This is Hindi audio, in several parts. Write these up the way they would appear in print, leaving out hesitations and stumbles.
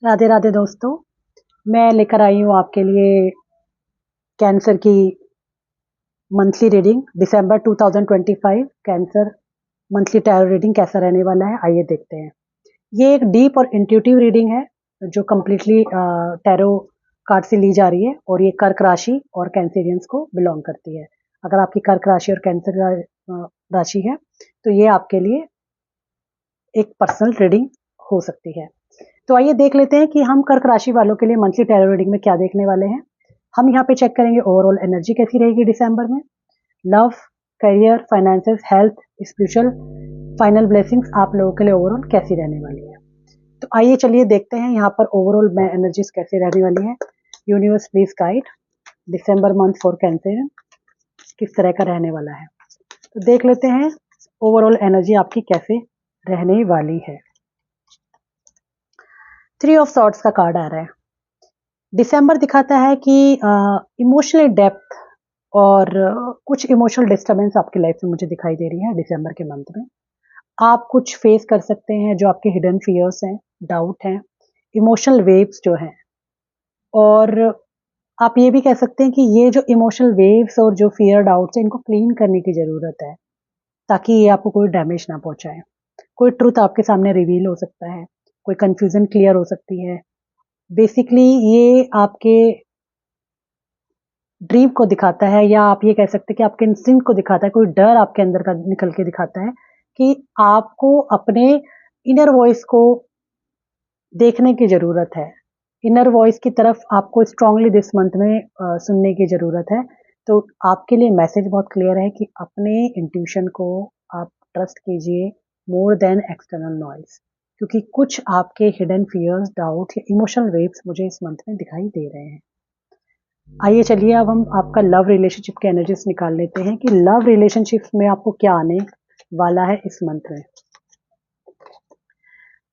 राधे राधे दोस्तों। मैं लेकर आई हूँ आपके लिए कैंसर की मंथली रीडिंग दिसंबर 2025। कैंसर मंथली टैरो रीडिंग कैसा रहने वाला है, आइए देखते हैं। ये एक डीप और इंट्यूटिव रीडिंग है जो कम्प्लीटली टैरो कार्ड से ली जा रही है और ये कर्क राशि और कैंसेरियंस को बिलोंग करती है। अगर आपकी कर्क राशि और कैंसर राशि है तो ये आपके लिए एक पर्सनल रीडिंग हो सकती है। तो आइए देख लेते हैं कि हम कर्क राशि वालों के लिए मंथली टैरो रीडिंग में क्या देखने वाले हैं। हम यहाँ पे चेक करेंगे ओवरऑल एनर्जी कैसी रहेगी दिसंबर में। Love, career, finances, health, spiritual, final blessings आप लोगों के लिए ओवरऑल कैसी रहने वाली है। तो आइए चलिए देखते हैं यहाँ पर ओवरऑल में एनर्जीज कैसे रहने वाली है। Universe please guide December month for cancer किस तरह का रहने वाला है। तो देख लेते हैं ओवरऑल एनर्जी आपकी कैसे रहने वाली है। 3 ऑफ सॉर्ड्स का कार्ड आ रहा है। दिसंबर दिखाता है कि इमोशनल डेप्थ और कुछ इमोशनल डिस्टर्बेंस आपकी लाइफ में मुझे दिखाई दे रही है दिसंबर के मंथ में। आप कुछ फेस कर सकते हैं जो आपके हिडन फियर्स हैं, डाउट हैं, इमोशनल वेव्स जो हैं। और आप ये भी कह सकते हैं कि ये जो इमोशनल वेव्स और जो फियर डाउट्स हैं इनको क्लीन करने की ज़रूरत है ताकि ये आपको कोई डैमेज ना पहुंचाए। कोई ट्रुथ आपके सामने रिवील हो सकता है, कोई कंफ्यूजन क्लियर हो सकती है। बेसिकली ये आपके ड्रीम को दिखाता है या आप ये कह सकते हैं कि आपके इंस्टिंक्ट को दिखाता है, कोई डर आपके अंदर का निकल के दिखाता है कि आपको अपने इनर वॉइस को देखने की ज़रूरत है। इनर वॉइस की तरफ आपको स्ट्रांगली दिस मंथ में सुनने की ज़रूरत है। तो आपके लिए मैसेज बहुत क्लियर है कि अपने इंट्यूशन को आप ट्रस्ट कीजिए मोर देन एक्सटर्नल नॉइज़, क्योंकि कुछ आपके हिडन फियर्स, डाउट या इमोशनल वेव्स मुझे इस मंथ में दिखाई दे रहे हैं। आइए चलिए अब हम आपका लव रिलेशनशिप के एनर्जीज निकाल लेते हैं कि लव रिलेशनशिप में आपको क्या आने वाला है इस मंथ में।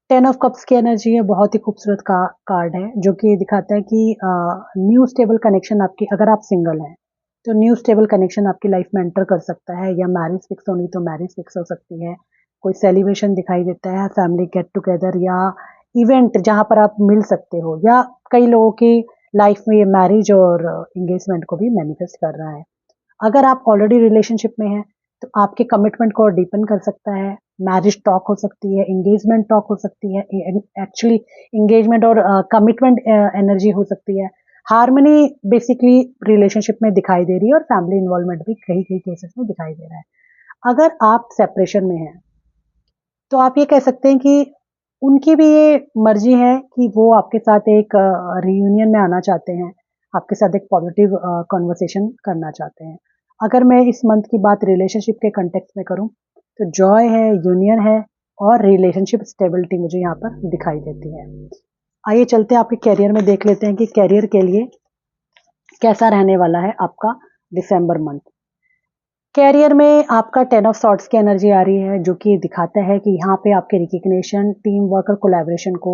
10 ऑफ कप्स की एनर्जी है, बहुत ही खूबसूरत कार्ड है जो कि दिखाता है कि न्यू स्टेबल कनेक्शन आपकी, अगर आप सिंगल हैं तो न्यू स्टेबल कनेक्शन आपकी लाइफ में एंटर कर सकता है, या मैरिज फिक्स होनी तो मैरिज फिक्स हो सकती है। कोई सेलिब्रेशन दिखाई देता है, फैमिली गेट टुगेदर या इवेंट जहां पर आप मिल सकते हो, या कई लोगों की लाइफ में ये मैरिज और एंगेजमेंट को भी मैनिफेस्ट कर रहा है। अगर आप ऑलरेडी रिलेशनशिप में हैं तो आपके कमिटमेंट को डीपन कर सकता है। मैरिज टॉक हो सकती है, एंगेजमेंट टॉक हो सकती है, एक्चुअली एंगेजमेंट और कमिटमेंट एनर्जी हो सकती है। हार्मनी बेसिकली रिलेशनशिप में दिखाई दे रही है और फैमिली इन्वॉल्वमेंट भी कई कई केसेस में दिखाई दे रहा है। अगर आप सेपरेशन में हैं तो आप ये कह सकते हैं कि उनकी भी ये मर्जी है कि वो आपके साथ एक रियूनियन में आना चाहते हैं, आपके साथ एक पॉजिटिव कॉन्वर्सेशन करना चाहते हैं। अगर मैं इस मंथ की बात रिलेशनशिप के कंटेक्स्ट में करूं तो जॉय है, यूनियन है और रिलेशनशिप स्टेबिलिटी मुझे यहाँ पर दिखाई देती है। आइए चलते हैं आपके कैरियर में, देख लेते हैं कि कैरियर के लिए कैसा रहने वाला है आपका दिसंबर मंथ। कैरियर में आपका 10 ऑफ सॉर्ड्स की एनर्जी आ रही है जो कि दिखाता है कि यहाँ पे आपके रिकग्निशन, टीम वर्क और कोलैबोरेशन को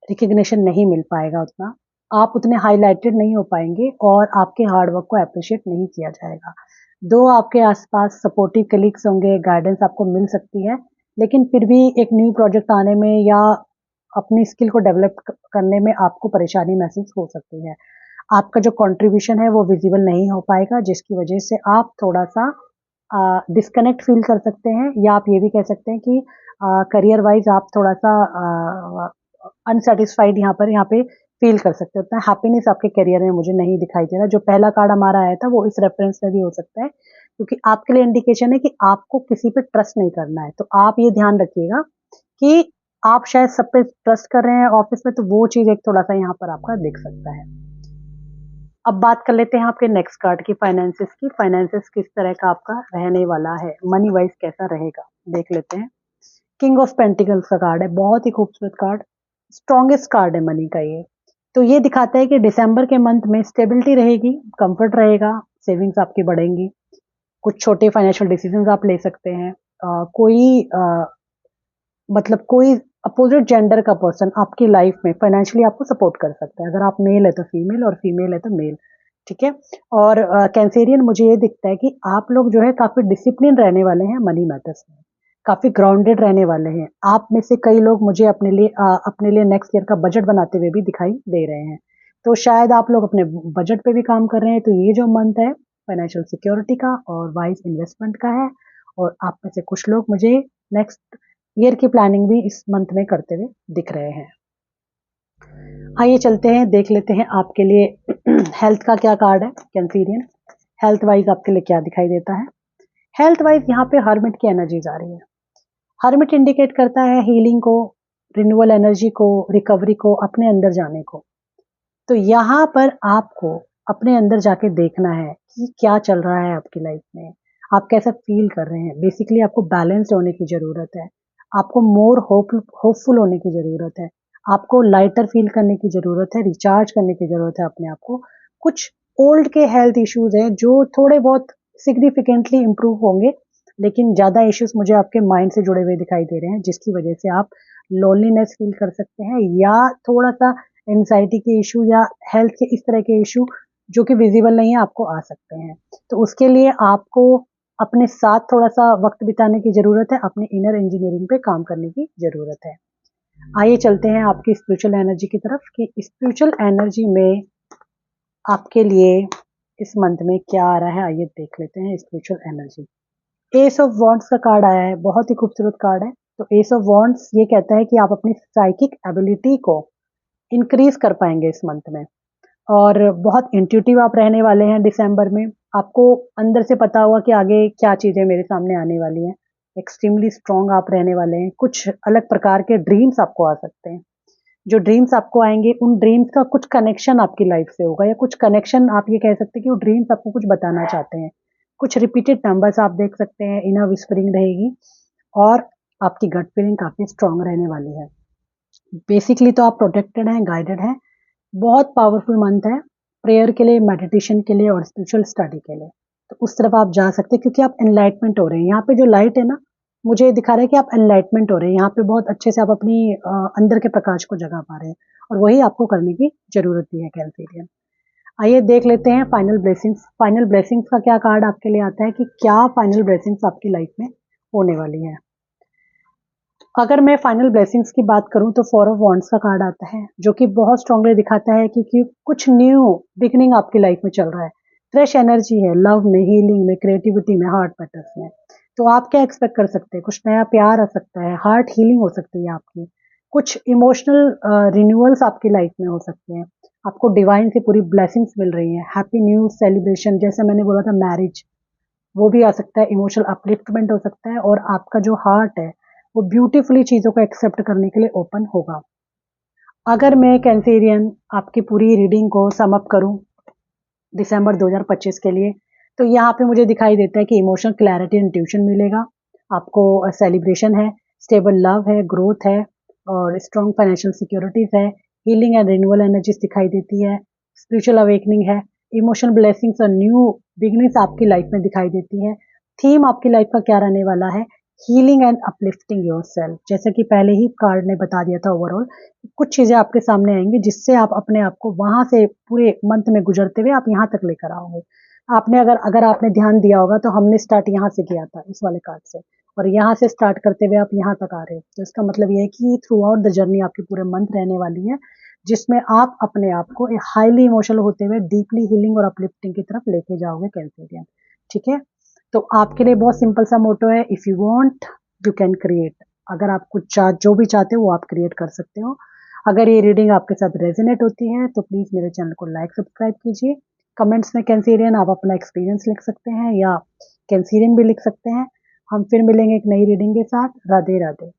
रिकग्निशन नहीं मिल पाएगा उतना। आप उतने हाईलाइटेड नहीं हो पाएंगे और आपके हार्ड वर्क को अप्रिशिएट नहीं किया जाएगा। दो आपके आसपास सपोर्टिव कलीग्स होंगे, गाइडेंस आपको मिल सकती है, लेकिन फिर भी एक न्यू प्रोजेक्ट आने में या अपनी स्किल को डेवलप करने में आपको परेशानी महसूस हो सकती है। आपका जो कंट्रीब्यूशन है वो विजिबल नहीं हो पाएगा, जिसकी वजह से आप थोड़ा-सा डिस्कनेक्ट फ़ील कर सकते हैं, या आप ये भी कह सकते हैं कि करियर वाइज़ आप थोड़ा-सा अनसैटिस्फाइड यहाँ पे फ़ील कर सकते हो। उतना हैप्पीनेस आपके करियर में मुझे नहीं दिखाई दे रहा। जो पहला कार्ड हमारा आया था वो इस रेफ़रेंस में भी हो सकता है, क्योंकि आपके लिए इंडिकेशन है कि आपको किसी पे ट्रस्ट नहीं करना है। तो आप ये ध्यान रखिएगा कि आप शायद सब पे ट्रस्ट कर रहे हैं ऑफ़िस में, तो वो चीज़ एक थोड़ा-सा यहाँ पर आपका दिख सकता है। अब बात कर लेते हैं आपके नेक्स्ट कार्ड की, फाइनेंसेस की। फाइनेंसेस किस तरह का आपका रहने वाला है, मनी वाइज कैसा रहेगा, देख लेते हैं। किंग ऑफ पेंटिकल्स का कार्ड है, बहुत ही खूबसूरत कार्ड, स्ट्रॉन्गेस्ट कार्ड है मनी का ये। तो ये दिखाता है कि दिसंबर के मंथ में स्टेबिलिटी रहेगी, कंफर्ट रहेगा, सेविंग्स आपकी बढ़ेंगी, कुछ छोटे फाइनेंशियल डिसीजंस आप ले सकते हैं। मतलब कोई अपोजिट जेंडर का पर्सन आपकी लाइफ में फाइनेंशियली आपको सपोर्ट कर सकता है। अगर आप मेल है तो फीमेल और फीमेल है तो मेल, ठीक है। और कैंसेरियन मुझे ये दिखता है कि आप लोग जो है काफी डिसिप्लिन रहने वाले हैं मनी मैटर्स में। काफ़ी ग्राउंडेड रहने वाले हैं। आप में से कई लोग मुझे अपने लिए नेक्स्ट ईयर का बजट बनाते हुए भी दिखाई दे रहे हैं। तो शायद आप लोग अपने बजट पे भी काम कर रहे हैं, तो ये जो मंथ है फाइनेंशियल सिक्योरिटी का और वाइज इन्वेस्टमेंट का है। और आप में से कुछ लोग मुझे नेक्स्ट ईयर की प्लानिंग भी इस मंथ में करते हुए दिख रहे हैं। आइए चलते हैं, देख लेते हैं आपके लिए हेल्थ का क्या कार्ड है। कैंसीरियन हेल्थ वाइज आपके लिए क्या दिखाई देता है। हेल्थ वाइज यहाँ पे हर्मिट की एनर्जीज आ रही है। हर्मिट इंडिकेट करता है हीलिंग को, रिन्यूअल एनर्जी को, रिकवरी को, अपने अंदर जाने को। तो यहाँ पर आपको अपने अंदर जाके देखना है कि क्या चल रहा है आपकी लाइफ में, आप कैसा फील कर रहे हैं। बेसिकली आपको बैलेंस्ड होने की ज़रूरत है, आपको मोर होपफुल होने की ज़रूरत है, आपको लाइटर फील करने की ज़रूरत है, रिचार्ज करने की ज़रूरत है अपने आप को। कुछ ओल्ड के हेल्थ इश्यूज हैं जो थोड़े बहुत सिग्निफिकेंटली इम्प्रूव होंगे, लेकिन ज़्यादा इश्यूज मुझे आपके माइंड से जुड़े हुए दिखाई दे रहे हैं, जिसकी वजह से आप लोनलीनेस फील कर सकते हैं या थोड़ा सा एंजाइटी के इशू या हेल्थ के इस तरह के इशू जो कि विजिबल नहीं है आपको आ सकते हैं। तो उसके लिए आपको अपने साथ थोड़ा सा वक्त बिताने की ज़रूरत है, अपने इनर इंजीनियरिंग पे काम करने की ज़रूरत है। आइए चलते हैं आपकी स्पिरिचुअल एनर्जी की तरफ कि स्पिरिचुअल एनर्जी में आपके लिए इस मंथ में क्या आ रहा है। आइए देख लेते हैं spiritual energy. S of wands का कार्ड आया है, बहुत ही खूबसूरत कार्ड है। तो एस ऑफ वॉन्ड्स ये कहता है कि आप अपनी साइकिक एबिलिटी को इंक्रीज कर पाएंगे इस मंथ में, और बहुत इंट्यूटिव आप रहने वाले हैं दिसंबर में। आपको अंदर से पता होगा कि आगे क्या चीज़ें मेरे सामने आने वाली हैं। एक्सट्रीमली स्ट्रांग आप रहने वाले हैं। कुछ अलग प्रकार के ड्रीम्स आपको आ सकते हैं। जो ड्रीम्स आपको आएंगे उन ड्रीम्स का कुछ कनेक्शन आपकी लाइफ से होगा, या कुछ कनेक्शन आप ये कह सकते हैं कि वो ड्रीम्स आपको कुछ बताना चाहते हैं। कुछ रिपीटेड नंबर्स आप देख सकते हैं, इनर विस्परिंग रहेगी और आपकी गट फीलिंग काफ़ी स्ट्रांग रहने वाली है। बेसिकली तो आप प्रोटेक्टेड हैं, गाइडेड हैं। बहुत पावरफुल मंथ है प्रेयर के लिए, मेडिटेशन के लिए और स्पिरिचुअल स्टडी के लिए। तो उस तरफ आप जा सकते हैं क्योंकि आप एनलाइटमेंट हो रहे हैं। यहाँ पे जो लाइट है ना, मुझे दिखा रहा है कि आप एनलाइटमेंट हो रहे हैं। यहाँ पे बहुत अच्छे से आप अपनी अंदर के प्रकाश को जगा पा रहे हैं, और वही आपको करने की जरूरत भी है कैंसेरियन। आइए देख लेते हैं फाइनल ब्लेसिंग्स। फाइनल ब्लेसिंग्स का क्या कार्ड आपके लिए आता है कि क्या फाइनल ब्लेसिंग्स आपकी लाइफ में होने वाली है। अगर मैं फाइनल ब्लेसिंग्स की बात करूं तो फोर ऑफ वॉन्ड्स का कार्ड आता है, जो कि बहुत स्ट्रांगली दिखाता है कि कुछ न्यू बिगनिंग आपकी लाइफ में चल रहा है। फ्रेश एनर्जी है लव में, हीलिंग में, क्रिएटिविटी में, हार्ट मैटर्स में। तो आप क्या एक्सपेक्ट कर सकते हैं? कुछ नया प्यार आ सकता है, हार्ट हीलिंग हो सकती है आपकी, कुछ इमोशनल रिन्यूअल्स आपकी लाइफ में हो सकते हैं। आपको डिवाइन से पूरी ब्लेसिंग्स मिल रही हैं। हैप्पी न्यू सेलिब्रेशन, जैसे मैंने बोला था मैरिज, वो भी आ सकता है। इमोशनल अपलिफ्टमेंट हो सकता है, और आपका जो हार्ट है वो ब्यूटीफुली चीज़ों को एक्सेप्ट करने के लिए ओपन होगा। अगर मैं कैंसेरियन आपकी पूरी रीडिंग को सम अप करूं दिसंबर 2025 के लिए, तो यहाँ पे मुझे दिखाई देता है कि इमोशनल क्लैरिटी एंड ट्यूशन मिलेगा आपको, सेलिब्रेशन है, स्टेबल लव है, ग्रोथ है, और स्ट्रॉन्ग फाइनेंशियल सिक्योरिटीज है, हीलिंग एंड रिन्यूअल एनर्जीज दिखाई देती है, स्पिरिचुअल अवेकनिंग है, इमोशनल ब्लेसिंग्स और न्यू बिगनिंग्स आपकी लाइफ में दिखाई देती है। थीम आपकी लाइफ का क्या रहने वाला है? Healing and uplifting yourself. जैसे कि पहले ही कार्ड ने बता दिया था, ओवरऑल कुछ चीज़ें आपके सामने आएंगी जिससे आप अपने आप को वहां से पूरे मंथ में गुजरते हुए आप यहाँ तक लेकर आओगे। आपने अगर अगर आपने ध्यान दिया होगा तो हमने स्टार्ट यहाँ से किया था इस वाले कार्ड से, और यहाँ से स्टार्ट करते हुए आप यहाँ तक आ रहे हो। तो इसका मतलब ये है कि थ्रू आउट द जर्नी आपकी पूरे मंथ रहने वाली है, जिसमें आप अपने आप को एक हाईली इमोशनल होते हुए डीपली हीलिंग और अपलिफ्टिंग की तरफ लेके जाओगे कैंसेरियन। ठीक है, तो आपके लिए बहुत सिंपल सा मोटो है, if you want you can create. अगर आप कुछ जो भी चाहते हो वो आप क्रिएट कर सकते हो। अगर ये रीडिंग आपके साथ रेजोनेट होती है तो प्लीज़ मेरे चैनल को लाइक सब्सक्राइब कीजिए। कमेंट्स में कैंसेरियन आप अपना एक्सपीरियंस लिख सकते हैं, या कैंसेरियन भी लिख सकते हैं। हम फिर मिलेंगे एक नई रीडिंग के साथ। राधे राधे।